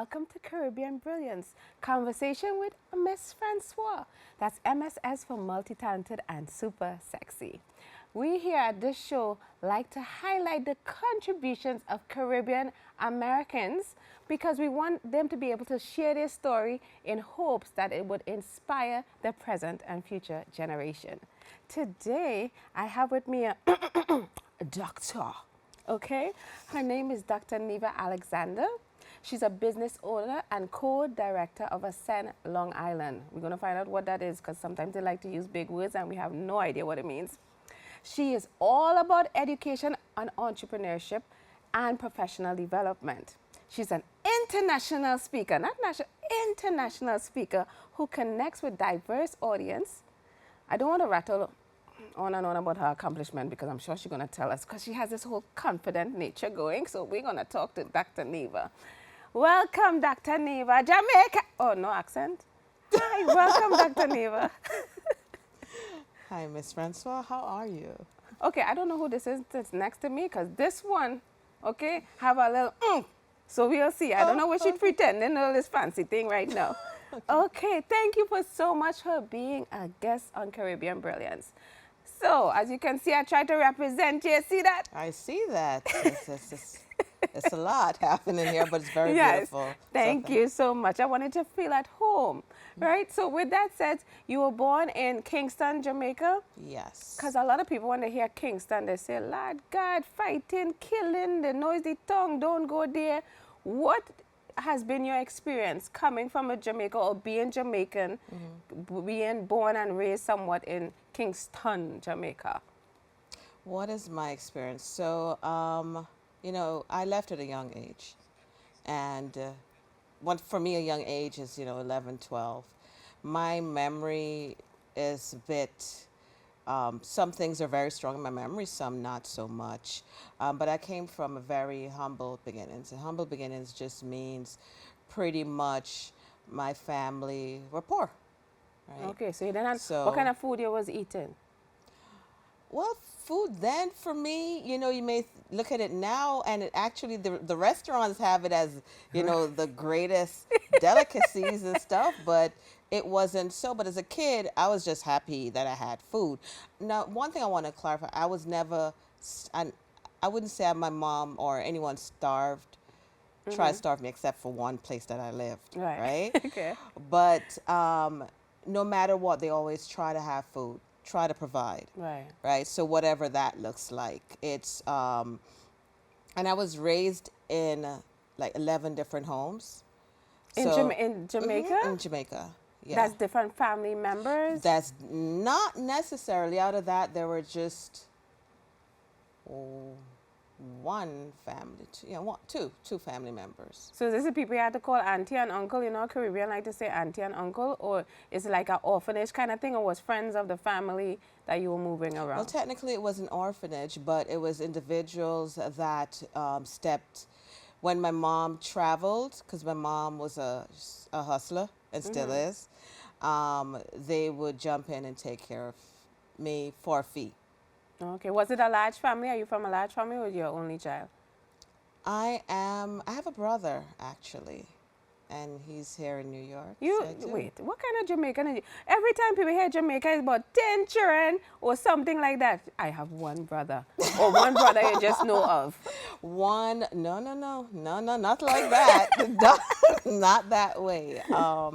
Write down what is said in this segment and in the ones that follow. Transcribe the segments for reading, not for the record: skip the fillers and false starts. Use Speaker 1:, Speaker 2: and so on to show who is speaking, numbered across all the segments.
Speaker 1: welcome to Caribbean Brilliance, conversation with Mss Francois. That's MSS for multi-talented and super sexy. We here at this show like to highlight the contributions of Caribbean Americans because we want them to be able to share their story in hopes that it would inspire the present and future generation. Today, I have with me a doctor. Okay, her name is Dr. Neva Alexander. She's a business owner and co-director of Ascend Long Island. We're going to find out what that is because sometimes they like to use big words and we have no idea what it means. She is all about education and entrepreneurship and professional development. She's an international speaker, not national, international speaker who connects with diverse audience. I don't want to rattle on and on about her accomplishment because I'm sure she's going to tell us because she has this whole confident nature going. So we're going to talk to Dr. Neva. Welcome, Dr. Neva. Jamaica. Oh, no accent. Hi, welcome, Dr. Neva.
Speaker 2: Hi, Mss Francois. How are you?
Speaker 1: Okay, I don't know who this is that's next to me because this one, okay, have a little so we'll see. I don't know what she's pretending all this fancy thing right now. Okay, thank you for so much for being a guest on Caribbean Brilliance. So, as you can see, I try to represent you. See that?
Speaker 2: I see that. It's a lot happening here, but it's very
Speaker 1: yes.
Speaker 2: beautiful.
Speaker 1: Thank you so much. I wanted to feel at home, right? So with that said, you were born in Kingston, Jamaica?
Speaker 2: Yes.
Speaker 1: Because a lot of people, when they hear Kingston, they say, Lord God, fighting, killing, the noisy tongue, don't go there. What has been your experience coming from a Jamaica or being Jamaican, being born and raised somewhat in Kingston, Jamaica?
Speaker 2: What is my experience? So, you know, I left at a young age. And for me, a young age is, 11, 12. My memory is a bit, some things are very strong in my memory, some not so much. But I came from a very humble beginnings. And humble beginnings just means pretty much my family were poor. Right?
Speaker 1: Okay, so you didn't have, what kind of food you was eating?
Speaker 2: Well, food then for me, you may look at it now and it actually, the restaurants have it as, the greatest delicacies and stuff, but it wasn't so. But as a kid, I was just happy that I had food. Now, one thing I want to clarify, I was never, I wouldn't say my mom or anyone tried to starve me except for one place that I lived, right?
Speaker 1: Okay.
Speaker 2: But no matter what, they always try to have food. Try to provide. Right. So whatever that looks like. It's and I was raised in like 11 different homes.
Speaker 1: In Jamaica?
Speaker 2: In Jamaica. Yeah.
Speaker 1: That's different family members?
Speaker 2: That's not necessarily. Out of that, there were just one family, two family members.
Speaker 1: So this is people you had to call auntie and uncle, Caribbean like to say auntie and uncle, or is it like an orphanage kind of thing, or was friends of the family that you were moving around?
Speaker 2: Well, technically it was an orphanage, but it was individuals that stepped, when my mom traveled, because my mom was a hustler and still is, they would jump in and take care of me for a fee.
Speaker 1: Okay. Was it a large family? Are you from a large family or your only child?
Speaker 2: I have a brother, actually, and he's here in New York.
Speaker 1: Wait, what kind of Jamaican are you? Every time people hear Jamaica, it's about 10 children or something like that. I have one brother, or one brother you just know of.
Speaker 2: No, not like that. Not that way. I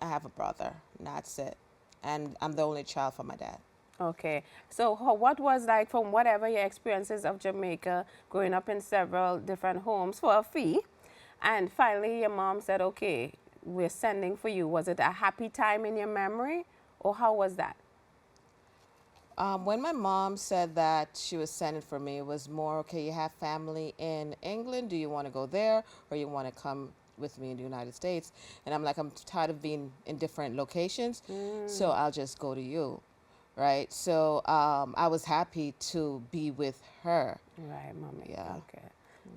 Speaker 2: have a brother, and that's it. And I'm the only child for my dad.
Speaker 1: Okay, so what was like from whatever your experiences of Jamaica, growing up in several different homes for a fee, and finally your mom said, okay, we're sending for you. Was it a happy time in your memory, or how was that?
Speaker 2: When my mom said that she was sending for me, it was more, okay, you have family in England, do you want to go there, or you want to come with me in the United States? And I'm like, I'm tired of being in different locations, so I'll just go to you. Right, so I was happy to be with her.
Speaker 1: Right, mommy.
Speaker 2: Yeah.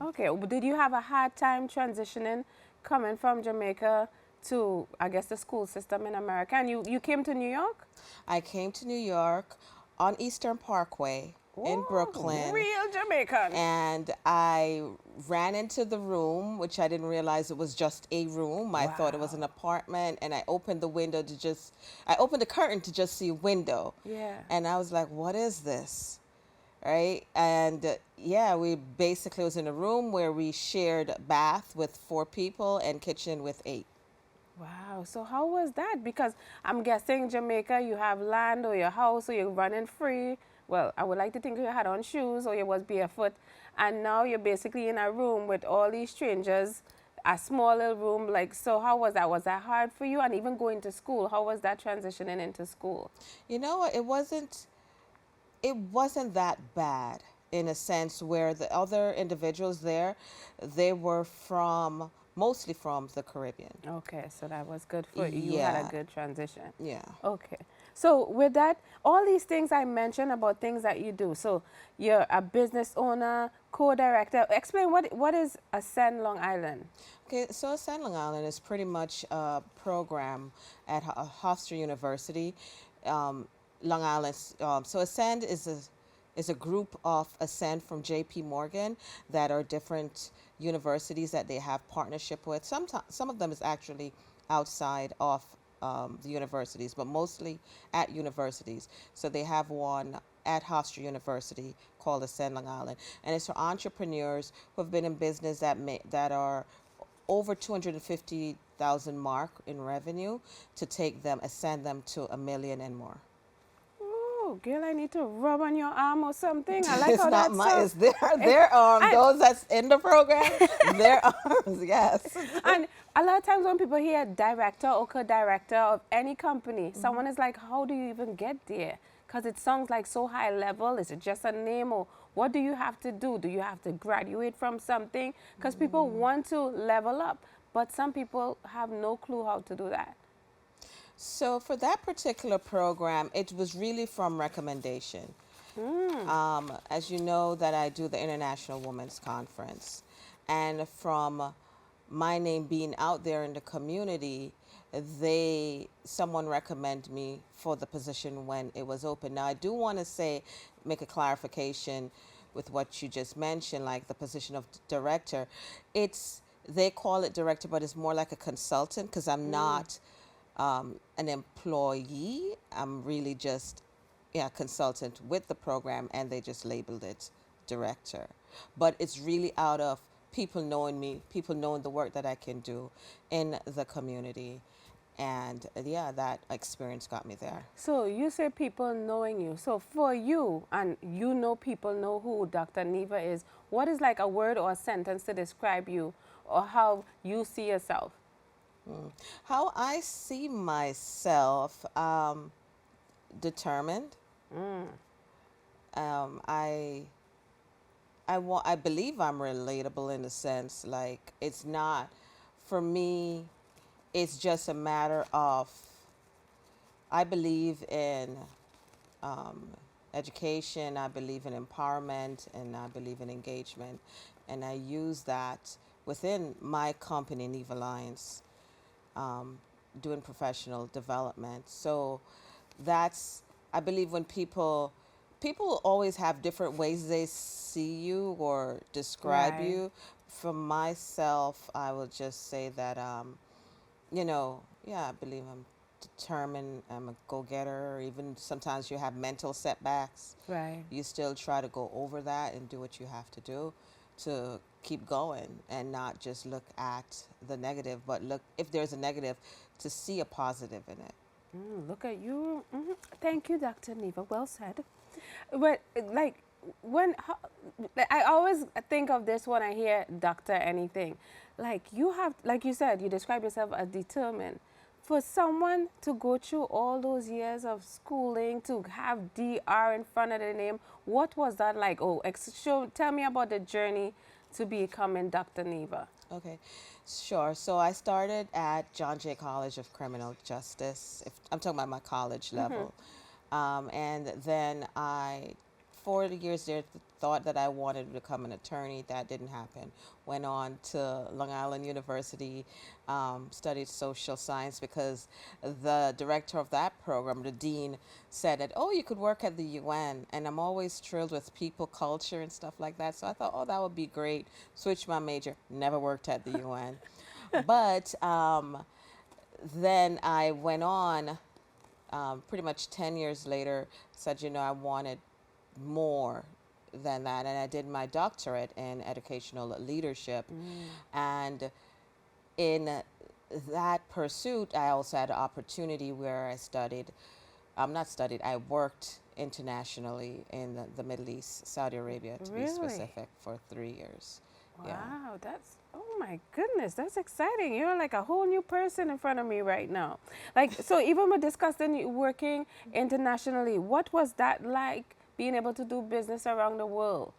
Speaker 1: Okay. Did you have a hard time transitioning, coming from Jamaica to, I guess, the school system in America? And you came to New York?
Speaker 2: I came to New York on Eastern Parkway. in
Speaker 1: Ooh,
Speaker 2: Brooklyn.
Speaker 1: real Jamaican.
Speaker 2: And I ran into the room, which I didn't realize it was just a room. I thought it was an
Speaker 1: Wow.
Speaker 2: apartment, and I opened the window to just, I opened the curtain to just see a window.
Speaker 1: Yeah.
Speaker 2: And I was like, what is this? Right? And yeah, we basically was in a room where we shared a bath with 4 people and kitchen with 8.
Speaker 1: Wow. So how was that? Because I'm guessing Jamaica, you have land or your house, or you're running free. Well, I would like to think you had on shoes or you was barefoot, and now you're basically in a room with all these strangers, a small little room. Like, so how was that? Was that hard for you? And even going to school, how was that transitioning into school?
Speaker 2: You know what? It wasn't that bad in a sense where the other individuals there, they were mostly from the Caribbean.
Speaker 1: Okay, so that was good for you. You had a
Speaker 2: Yeah,
Speaker 1: good transition.
Speaker 2: yeah.
Speaker 1: Okay. So with that, all these things I mentioned about things that you do. So you're a business owner, co-director. Explain what is Ascend Long Island?
Speaker 2: Okay, so Ascend Long Island is pretty much a program at Hofstra University, Long Island. So Ascend is a group of Ascend from J.P. Morgan that are different universities that they have partnership with. Some of them is actually outside of the universities, but mostly at universities. So they have one at Hofstra University called Ascend Long Island, and it's for entrepreneurs who have been in business that are over 250,000 mark in revenue to take them, ascend them to 1 million and more.
Speaker 1: Oh, girl, I need to rub on your arm or something. I like
Speaker 2: It's
Speaker 1: how
Speaker 2: not
Speaker 1: that
Speaker 2: my,
Speaker 1: sounds.
Speaker 2: it's their arm.
Speaker 1: And,
Speaker 2: Those that's in the program, their arms, yes.
Speaker 1: and a lot of times when people hear director or co-director of any company, someone is like, how do you even get there? Because it sounds like so high level. Is it just a name, or what do you have to do? Do you have to graduate from something? Because people want to level up, but some people have no clue how to do that.
Speaker 2: So for that particular program, it was really from recommendation. As you know, that I do the International Women's Conference, and from my name being out there in the community, someone recommended me for the position when it was open. Now I do want to make a clarification with what you just mentioned, like the position of director. They call it director, but it's more like a consultant because I'm not an employee. I'm really just consultant with the program, and they just labeled it director. But it's really out of people knowing me, people knowing the work that I can do in the community. And yeah, that experience got me there.
Speaker 1: So you say people knowing you. So for you, and you know people know who Dr. Neva is, what is like a word or a sentence to describe you or how you see yourself?
Speaker 2: How I see myself, determined. I believe I'm relatable in a sense. Like, it's not, for me, it's just a matter of, I believe in education, I believe in empowerment, and I believe in engagement. And I use that within my company, Nevalliance, doing professional development. So I believe when people always have different ways they see you or describe
Speaker 1: Right.
Speaker 2: you. For myself, I will just say that, I believe I'm determined, I'm a go-getter. Even sometimes you have mental setbacks.
Speaker 1: Right.
Speaker 2: You still try to go over that and do what you have to do to keep going and not just look at the negative, but look, if there's a negative, to see a positive in it.
Speaker 1: Look at you. Thank you, Dr. Neva. Well said. But like I always think of this when I hear doctor anything. Like you have, like you said, you describe yourself as determined. For someone to go through all those years of schooling, to have DR in front of their name, what was that like? Oh, tell me about the journey to becoming Dr. Neva.
Speaker 2: Okay, sure. So I started at John Jay College of Criminal Justice. If I'm talking about my college level. And then 4 years there, thought that I wanted to become an attorney. That didn't happen. Went on to Long Island University, studied social science because the director of that program, the dean, said that, oh, you could work at the UN. And I'm always thrilled with people, culture, and stuff like that. So I thought, oh, that would be great. Switched my major. Never worked at the UN. But then I went on, pretty much 10 years later, said, you know, I wanted more than that. And I did my doctorate in educational leadership. And in that pursuit, I also had an opportunity where I worked internationally in the Middle East, Saudi Arabia, to be specific, for 3 years.
Speaker 1: Wow, oh my goodness, that's exciting. You're like a whole new person in front of me right now. Like, so even with discussing you working internationally, what was that like, being able to do business around the world?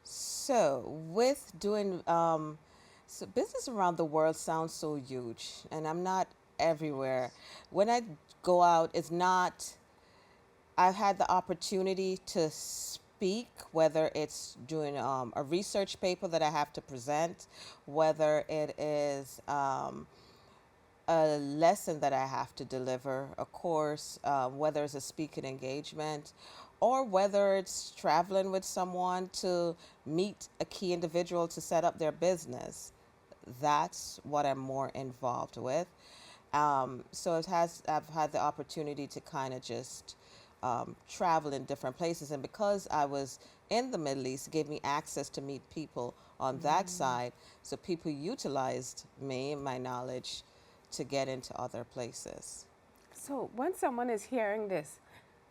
Speaker 2: So with doing, so business around the world sounds so huge, and I'm not everywhere. When I go out, I've had the opportunity to speak, whether it's doing a research paper that I have to present, whether it is a lesson that I have to deliver, a course, whether it's a speaking engagement, or whether it's traveling with someone to meet a key individual to set up their business. That's what I'm more involved with. So I've had the opportunity to kind of just travel in different places. And because I was in the Middle East, it gave me access to meet people on that side. So people utilized me and my knowledge to get into other places.
Speaker 1: So when someone is hearing this,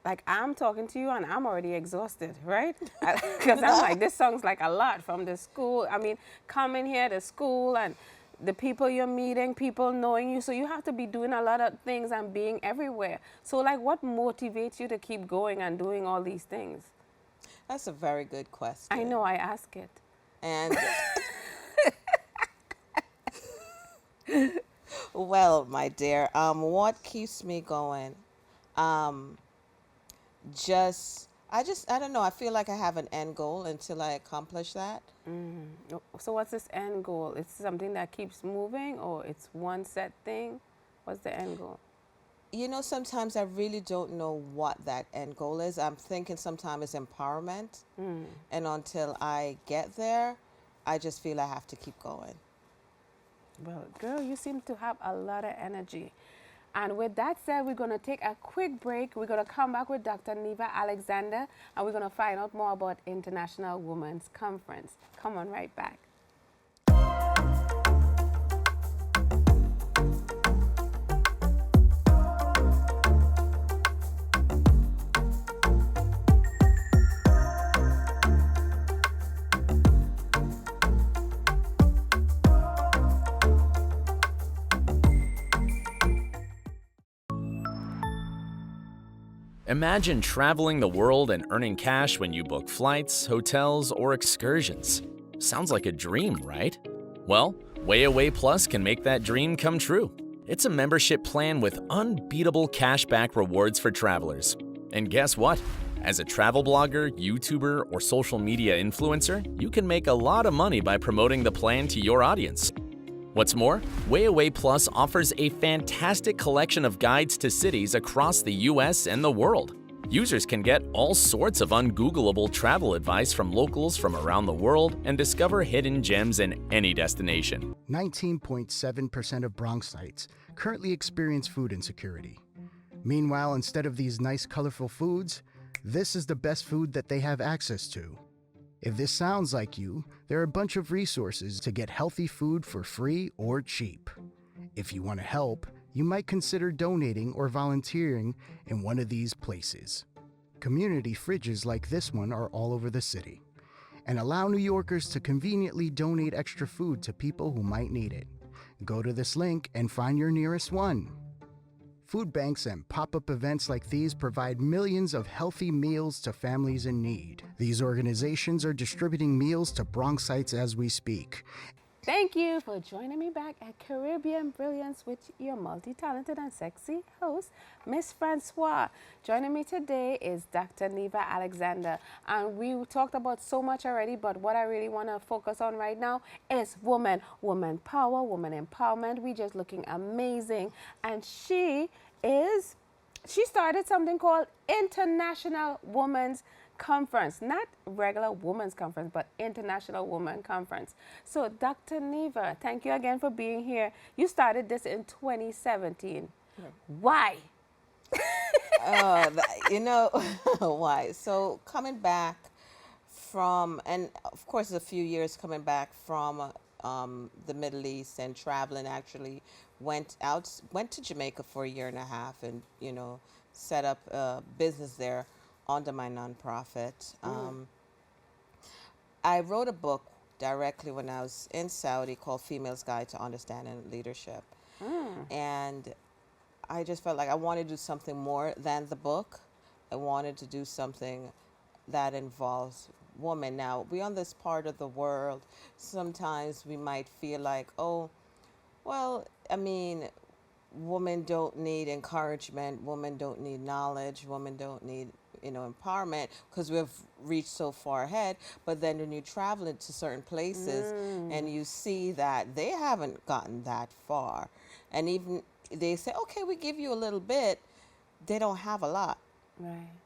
Speaker 1: like I'm talking to you and I'm already exhausted, right? Because I'm like, this sounds like a lot from the school. I mean, coming here to school and the people you're meeting, people knowing you. So you have to be doing a lot of things and being everywhere. So like, what motivates you to keep going and doing all these things?
Speaker 2: That's a very good question.
Speaker 1: I know, I ask it.
Speaker 2: And well, my dear, what keeps me going? I don't know. I feel like I have an end goal until I accomplish that.
Speaker 1: So what's this end goal? It's something that keeps moving, or it's one set thing? What's the end goal?
Speaker 2: You know, sometimes I really don't know what that end goal is. I'm thinking sometimes it's empowerment. And until I get there, I just feel I have to keep going.
Speaker 1: Well, girl, you seem to have a lot of energy. And with that said, we're going to take a quick break. We're going to come back with Dr. Neva Alexander, and we're going to find out more about International Women's Conference. Come on right back.
Speaker 3: Imagine traveling the world and earning cash when you book flights, hotels, or excursions. Sounds like a dream, right? Well, Way Away Plus can make that dream come true. It's a membership plan with unbeatable cashback rewards for travelers. And guess what? As a travel blogger, YouTuber, or social media influencer, you can make a lot of money by promoting the plan to your audience. What's more, Way Away Plus offers a fantastic collection of guides to cities across the US and the world. Users can get all sorts of ungoogleable travel advice from locals from around the world and discover hidden gems in any destination.
Speaker 4: 19.7% of Bronxites currently experience food insecurity. Meanwhile, instead of these nice, colorful foods, this is the best food that they have access to. If this sounds like you, there are a bunch of resources to get healthy food for free or cheap. If you want to help, you might consider donating or volunteering in one of these places. Community fridges like this one are all over the city and allow New Yorkers to conveniently donate extra food to people who might need it. Go to this link and find your nearest one. Food banks and pop-up events like these provide millions of healthy meals to families in need. These organizations are distributing meals to Bronxites as we speak.
Speaker 1: Thank you for joining me back at Caribbean Brilliance with your multi-talented and sexy host, Mss Francois. Joining me today is Dr. Neva Alexander. And we talked about so much already, but what I really want to focus on right now is woman power, woman empowerment. We just looking amazing. And she started something called International Women's Conference, not regular women's conference, but International Women Conference. So Dr. Neva, thank you again for being here. You started this in 2017. Yeah. Why?
Speaker 2: You know, why? So coming back from, and of course a few years coming back from the Middle East and traveling, actually went to Jamaica for a year and a half and, you know, set up a business there under my nonprofit. I wrote a book directly when I was in Saudi called Female's Guide to Understanding Leadership. And I just felt like I wanted to do something more than the book. I wanted to do something that involves women. Now, we on this part of the world, sometimes we might feel like, oh, well, I mean, women don't need encouragement, women don't need knowledge, women don't need, you know, empowerment because we've reached so far ahead. But then when you travel into certain places and you see that they haven't gotten that far, and even they say, okay, we give you a little bit, they don't have a lot.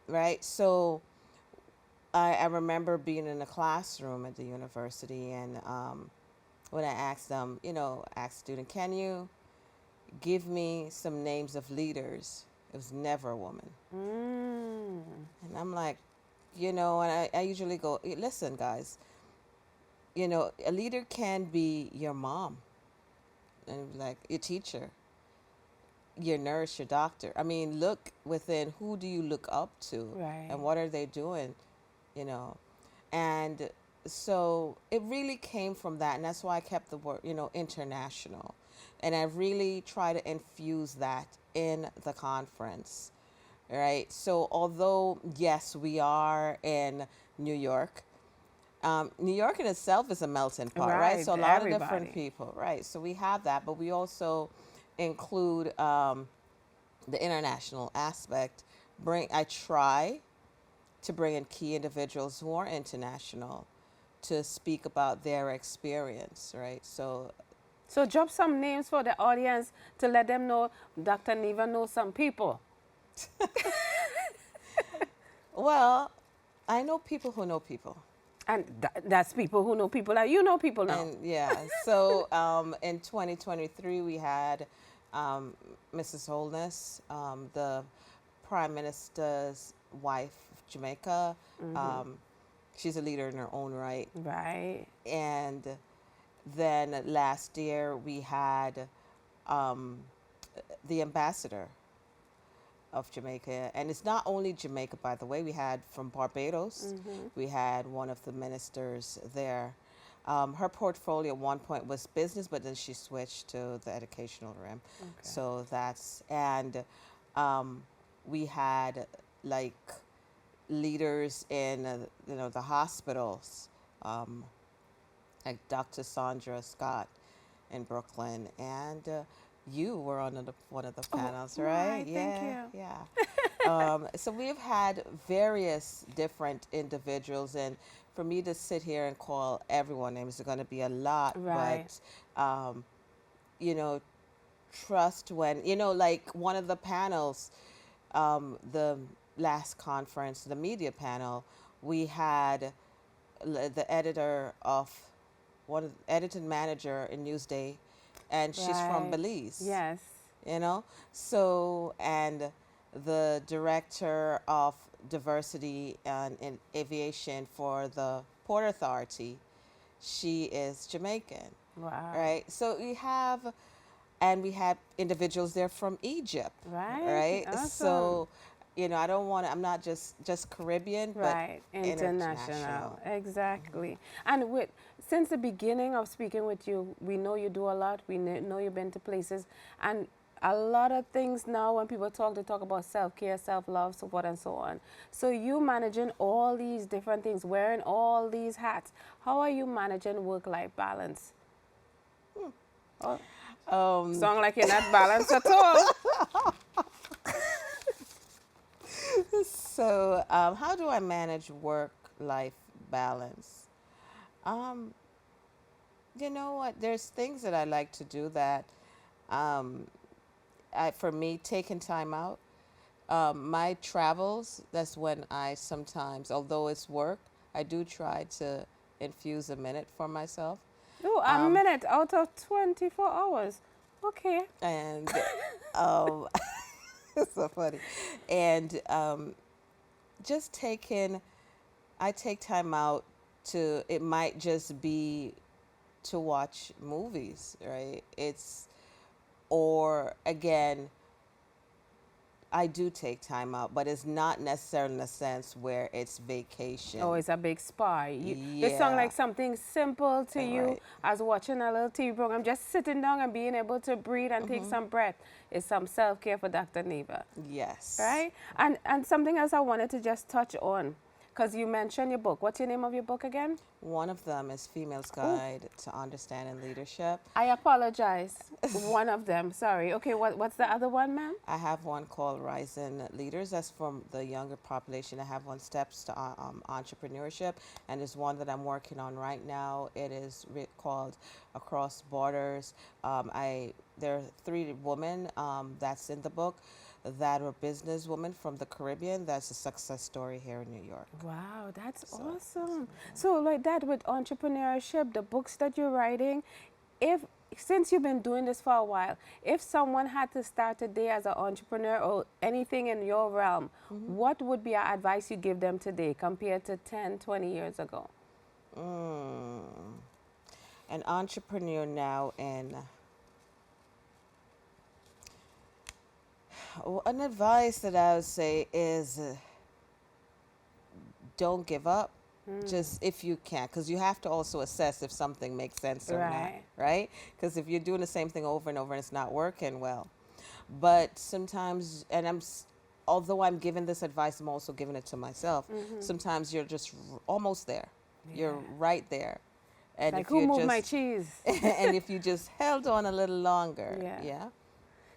Speaker 2: Right? So I remember being in a classroom at the university, and when I asked them, you know, asked student, can you give me some names of leaders? It was never a woman. And I'm like, you know, and I usually go, listen, guys, you know, a leader can be your mom, and like your teacher, your nurse, your doctor. I mean, look within, who do you look up to? And what are they doing, you know? And so it really came from that, and that's why I kept the word, you know, international. And I really try to infuse that in the conference, right? So although, yes, we are in New York, New York in itself is a melting pot, right? So a lot of different people, right? So we have that, but we also include the international aspect. I try to bring in key individuals who are international to speak about their experience, right? So
Speaker 1: drop some names for the audience to let them know Dr. Neva knows some people.
Speaker 2: Well, I know people who know people.
Speaker 1: And that's people who know people that you know people now.
Speaker 2: And yeah, so in 2023 we had Mrs. Holness, the Prime Minister's wife of Jamaica. She's a leader in her own right. And then last year we had the ambassador of Jamaica, and it's not only Jamaica, by the way. We had from Barbados, we had one of the ministers there. Her portfolio at one point was business, but then she switched to the educational realm. So that's, and we had like leaders in you know, the hospitals, like Dr. Sandra Scott in Brooklyn, and you were on one of the panels, right?
Speaker 1: Yeah, thank you.
Speaker 2: Yeah. So we've had various different individuals, and for me to sit here and call everyone names is going to be a lot, but you know, trust when, you know, like one of the panels, the last conference, the media panel, we had the editor of editing manager in Newsday, and she's from Belize. You know, so, and the director of diversity and in aviation for the Port Authority, she is Jamaican. Right? So we have, and we had individuals there from Egypt. Right?
Speaker 1: Awesome.
Speaker 2: So, you know, I don't want to, I'm not just Caribbean, but international.
Speaker 1: Exactly. And since the beginning of speaking with you, we know you do a lot. We know you've been to places. And a lot of things now when people talk, they talk about self-care, self-love, so forth and so on. So you managing all these different things, wearing all these hats. How are you managing work-life balance? Oh, sound like you're not balanced at all.
Speaker 2: So, how do I manage work-life balance? Um, you know what? There's things that I like to do that, um, for me, taking time out. My travels, that's when I sometimes, although it's work, I do try to infuse a minute for myself.
Speaker 1: Oh, a
Speaker 2: Um,
Speaker 1: minute out of 24 hours. Okay.
Speaker 2: and um, it's so funny. And just taking, I take time out to, it might just be to watch movies, right? Or again, I do take time out, but it's not necessarily in a sense where it's vacation.
Speaker 1: Oh, it's a big spa. It sounds
Speaker 2: Yeah.
Speaker 1: like something simple to you
Speaker 2: Right.
Speaker 1: as watching a little TV program, just sitting down and being able to breathe and take some breath. It's some self-care for Dr. Neva,
Speaker 2: Yes.
Speaker 1: right? And something else I wanted to just touch on, because you mentioned your book. What's your name of your book again?
Speaker 2: One of them is Female's Guide to Understanding Leadership.
Speaker 1: I apologize. One of them, sorry. Okay, what's the other one, ma'am?
Speaker 2: I have one called Rising Leaders. That's from the younger population. I have one Steps to Entrepreneurship, and there's one that I'm working on right now. It is called Across Borders. There are 3 women that's in the book that were businesswomen from the Caribbean. That's a success story here in New York.
Speaker 1: Wow, that's awesome. So like that with entrepreneurship, the books that you're writing, since you've been doing this for a while, if someone had to start today as an entrepreneur or anything in your realm, what would be your advice you give them today compared to 10, 20 years ago?
Speaker 2: An entrepreneur now, and an advice that I would say is don't give up. Just if you can, because you have to also assess if something makes sense or not, right? Because if you're doing the same thing over and over and it's not working, well. But sometimes, and although I'm giving this advice, I'm also giving it to myself. Sometimes you're just almost there. You're right there. And
Speaker 1: Like,
Speaker 2: if
Speaker 1: who
Speaker 2: you
Speaker 1: moved
Speaker 2: just,
Speaker 1: my cheese?
Speaker 2: and if you just held on a little longer,
Speaker 1: Yeah.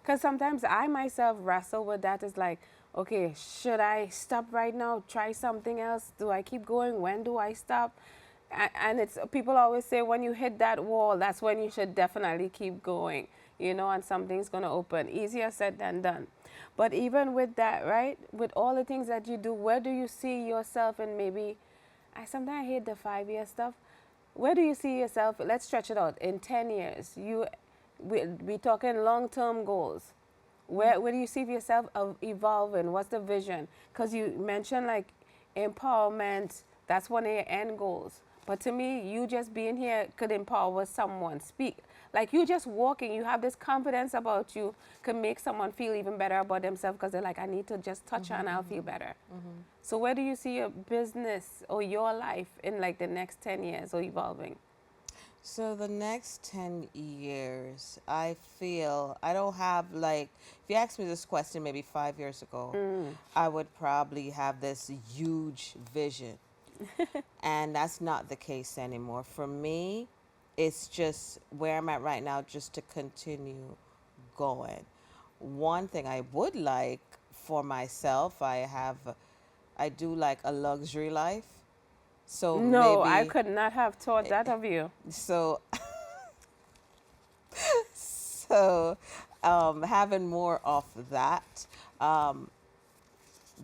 Speaker 1: Because sometimes I myself wrestle with that. It's like, okay, should I stop right now, try something else? Do I keep going? When do I stop? And it's, people always say when you hit that wall, that's when you should definitely keep going, you know, and something's going to open. Easier said than done. But even with that, right, with all the things that you do, where do you see yourself in maybe, I sometimes hate the 5-year stuff. Where do you see yourself, let's stretch it out, in 10 years? We're talking long-term goals. Where do you see yourself evolving? What's the vision? Because you mentioned like empowerment, that's one of your end goals. But to me, you just being here could empower someone. Speak. Like you just walking, you have this confidence about you, could make someone feel even better about themselves because they're like, I need to just touch her and I'll feel better. So where do you see your business or your life in like the next 10 years or evolving?
Speaker 2: So the next 10 years, I feel I don't have like, if you asked me this question maybe 5 years ago, I would probably have this huge vision. And that's not the case anymore. For me, it's just where I'm at right now, just to continue going. One thing I would like for myself, I do like a luxury life. So
Speaker 1: No,
Speaker 2: maybe,
Speaker 1: I could not have thought that of you.
Speaker 2: so having more of that,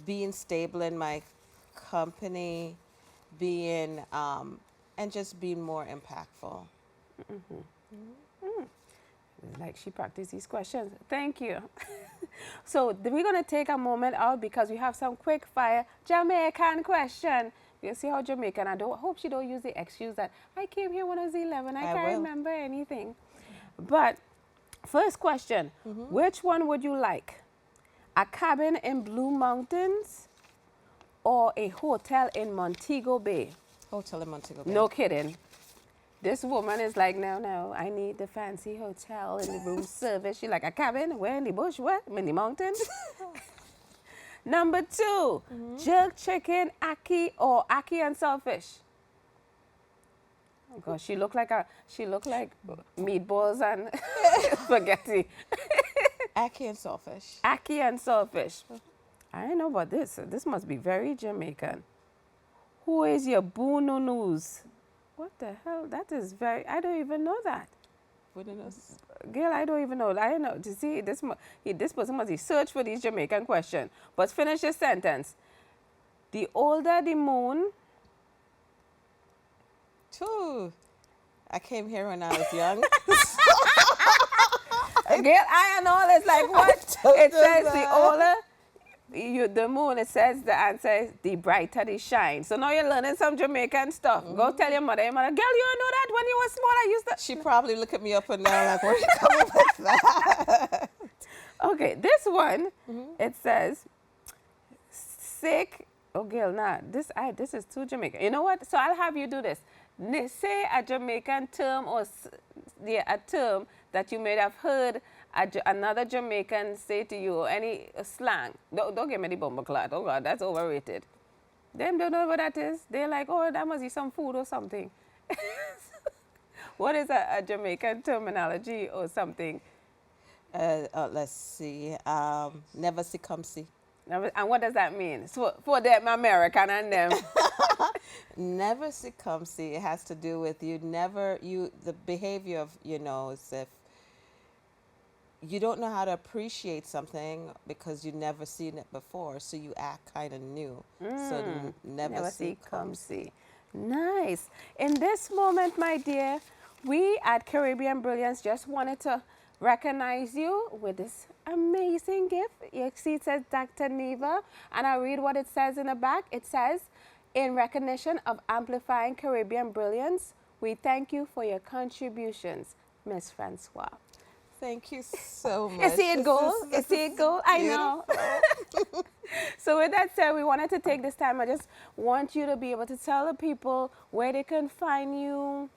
Speaker 2: being stable in my company, being and just being more impactful.
Speaker 1: Like she practiced these questions. Thank you. So we're going to take a moment out because we have some quick fire Jamaican question. We'll see how Jamaican. I hope she don't use the excuse that I came here when I was 11. I can't remember anything. But first question, which one would you like? A cabin in Blue Mountains or a hotel in Montego Bay?
Speaker 2: Hotel in Montego Bay.
Speaker 1: No kidding. This woman is like, no, I need the fancy hotel in the room service. She like, a cabin? Where in the bush? What? In the mountains? Number 2, jerk chicken, ackee, or ackee and saltfish? Gosh, she looked like meatballs and spaghetti.
Speaker 2: Ackee and saltfish.
Speaker 1: Ackee and saltfish. I didn't know about this. This must be very Jamaican. Who is your Boononus? What the hell? That is very, I don't even know that.
Speaker 2: Goodness.
Speaker 1: Girl, I don't even know. I don't know. You see, this person must be search for these Jamaican questions. But finish your sentence. The older the moon.
Speaker 2: Too. I came here when I was young.
Speaker 1: Girl, I know this. Like what? It says the older the moon, it says the answer is the brighter the shine. So now you're learning some Jamaican stuff. Go tell your mother, girl, you know that when you were small, I used to.
Speaker 2: She probably look at me up and down like, where are you coming with that?
Speaker 1: Okay, this one, it says, sick. Oh, girl, nah, this is too Jamaican. You know what? So I'll have you do this. Say a Jamaican term or a term that you may have heard another Jamaican say to you, or any slang. Don't give me the bumper clot. Oh, God, that's overrated. Them don't know what that is. They're like, oh, that must be some food or something. What is a Jamaican terminology or something?
Speaker 2: Let's see. Never see, come see.
Speaker 1: And what does that mean? So for them American and them.
Speaker 2: Never see, come see. It has to do with the behavior of, as if you don't know how to appreciate something because you've never seen it before, so you act kind of new. So never see, come see.
Speaker 1: Nice. In this moment, my dear, we at Caribbean Brilliance just wanted to recognize you with this amazing gift. You see it says Dr. Neva, and I'll read what it says in the back. It says, in recognition of amplifying Caribbean brilliance, we thank you for your contributions, Mss Francois.
Speaker 2: Thank you so much.
Speaker 1: You see it go? You see it go? I know. So with that said, we wanted to take this time. I just want you to be able to tell the people where they can find you,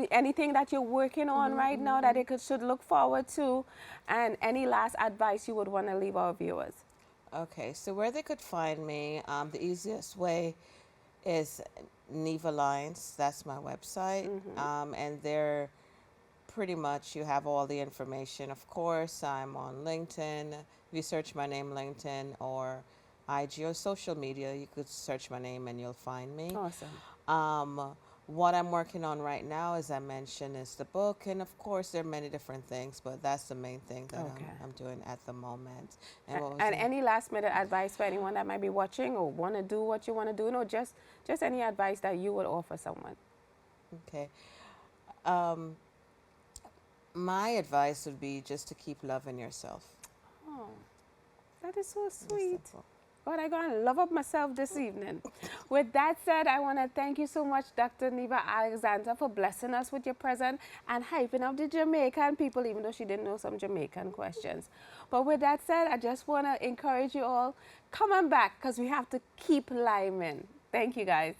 Speaker 1: anything that you're working on right now that they should look forward to, and any last advice you would want to leave our viewers.
Speaker 2: Okay, so where they could find me, the easiest way is Nevalliance. That's my website, and there pretty much you have all the information. Of course, I'm on LinkedIn. If you search my name, LinkedIn or IG or social media, you could search my name and you'll find me.
Speaker 1: Awesome.
Speaker 2: What I'm working on right now, as I mentioned, is the book. And of course, there are many different things, but that's the main thing that I'm doing at the moment.
Speaker 1: And any last minute advice for anyone that might be watching or want to do what you want to do? No, just any advice that you would offer someone.
Speaker 2: Okay. My advice would be just to keep loving yourself.
Speaker 1: Oh, that is so sweet. God, I'm going to love up myself this evening. With that said, I want to thank you so much, Dr. Neva Alexander, for blessing us with your presence and hyping up the Jamaican people, even though she didn't know some Jamaican questions. But with that said, I just want to encourage you all, come on back, because we have to keep liming. Thank you, guys.